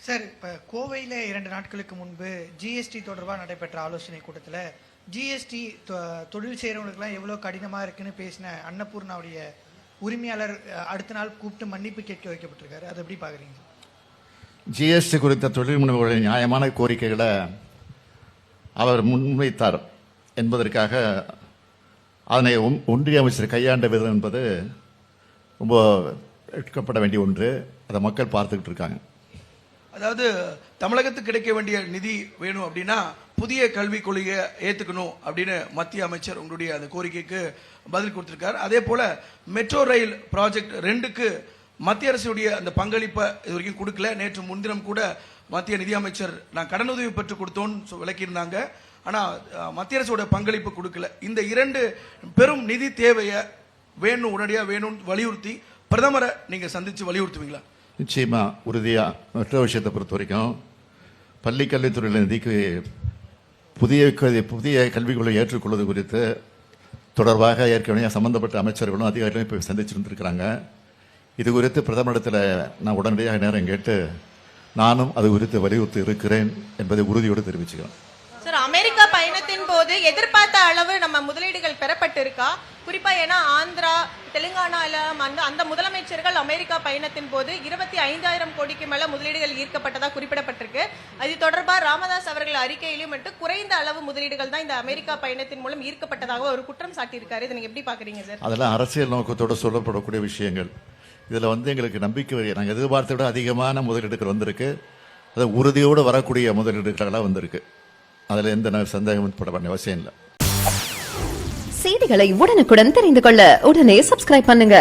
Sir, இப்போ கோவையில் 2 நாட்களுக்கு முன்பு ஜிஎஸ்டி தொடர்பாக நடைபெற்ற ஆலோசனை கூட்டத்தில் ஜிஎஸ்டி தொழில் செய்கிறவங்களுக்குலாம் எவ்வளோ கடினமாக இருக்குன்னு பேசின அன்னபூர்ணாவுடைய உரிமையாளர் அடுத்த நாள் கூப்பிட்டு மன்னிப்பு கேட்க வைக்கப்பட்டிருக்காரு. அதை எப்படி பார்க்குறீங்க? ஜிஎஸ்டி குறித்த தொழில் முனைவோரின் நியாயமான கோரிக்கைகளை அவர் முன்வைத்தார் என்பதற்காக அதனை ஒன்றிய அமைச்சர் கையாண்ட விதம் என்பது ரொம்ப எடுக்கப்பட வேண்டிய ஒன்று. அதை மக்கள் பார்த்துக்கிட்டு இருக்காங்க. அதாவது தமிழகத்துக்கு கிடைக்க வேண்டிய நிதி வேணும் அப்படின்னா புதிய கல்விக் கொள்கையை ஏற்றுக்கணும் அப்படின்னு மத்திய அமைச்சர் உங்களுடைய அந்த கோரிக்கைக்கு பதில் கொடுத்திருக்காரு. அதே போல மெட்ரோ ரயில் ப்ராஜெக்ட் 2க்கு மத்திய அரசுடைய அந்த பங்களிப்பை இது வரைக்கும் கொடுக்கல. நேற்று முன்தினம் கூட மத்திய நிதியமைச்சர் நான் கடனுதவி பெற்று கொடுத்தோன்னு விளக்கியிருந்தாங்க. ஆனால் மத்திய அரசோட பங்களிப்பு கொடுக்கல. இந்த 2 பெரும் நிதி தேவையை வேணும், உடனடியாக வேணும்னு வலியுறுத்தி பிரதமரை நீங்கள் சந்தித்து வலியுறுத்துவீங்களா? நிச்சயமா, உறுதியா. மற்ற விஷயத்தை பொறுத்த வரைக்கும் பள்ளி கல்வித்துறையில் நிதிக்கு புதிய கல்விகளை ஏற்றுக்கொள்வது குறித்து தொடர்பாக ஏற்கனவே சம்பந்தப்பட்ட அமைச்சர்களும் அதிகாரிகளும் இப்போ சந்திச்சிருந்திருக்கிறாங்க. இது குறித்து பிரதமரிடத்தில் நான் உடனடியாக நேரம் கேட்டு நானும் அது குறித்து வலியுறுத்தி இருக்கிறேன் என்பதை உறுதியோடு தெரிவிச்சுக்கிறேன். சார், அமெரிக்கா பயணத்தின் போது எதிர்பார்த்த அளவு நம்ம முதலீடுகள் பெறப்பட்டிருக்கா? குறிப்பா ஏன்னா ஆந்திரா, தெலுங்கானால அந்த முதலமைச்சர்கள் அமெரிக்கா பயணத்தின் போது 25,000 கோடிக்கு மேல முதலீடுகள் ஈர்க்கப்பட்டதா குறிப்பிடப்பட்டிருக்கு. அது தொடர்பாக ராமதாஸ் அவர்கள் அறிக்கையிலும் மட்டும் குறைந்த அளவு முதலீடுகள் தான் இந்த அமெரிக்கா பயணத்தின் மூலம் ஈர்க்கப்பட்டதாக ஒரு குற்றம் சாட்டியிருக்காரு. இதை நீங்க எப்படி பாக்குறீங்க சார்? அதெல்லாம் அரசியல் நோக்கத்தோடு சொல்லப்படக்கூடிய விஷயங்கள். இதுல எங்களுக்கு நம்பிக்கை, நாங்கள் எதிர்பார்த்த விட அதிகமான முதலீடுகள் வந்திருக்கு. அது உறுதியோடு வரக்கூடிய முதலீடுகளாக வந்திருக்கு. அதுல எந்த சந்தேகம் பட வேண்டிய அவசியம் இல்லை. செய்திகளை உடனுக்குடன் தெரிந்து கொள்ள உடனே சப்ஸ்கிரைப் பண்ணுங்க.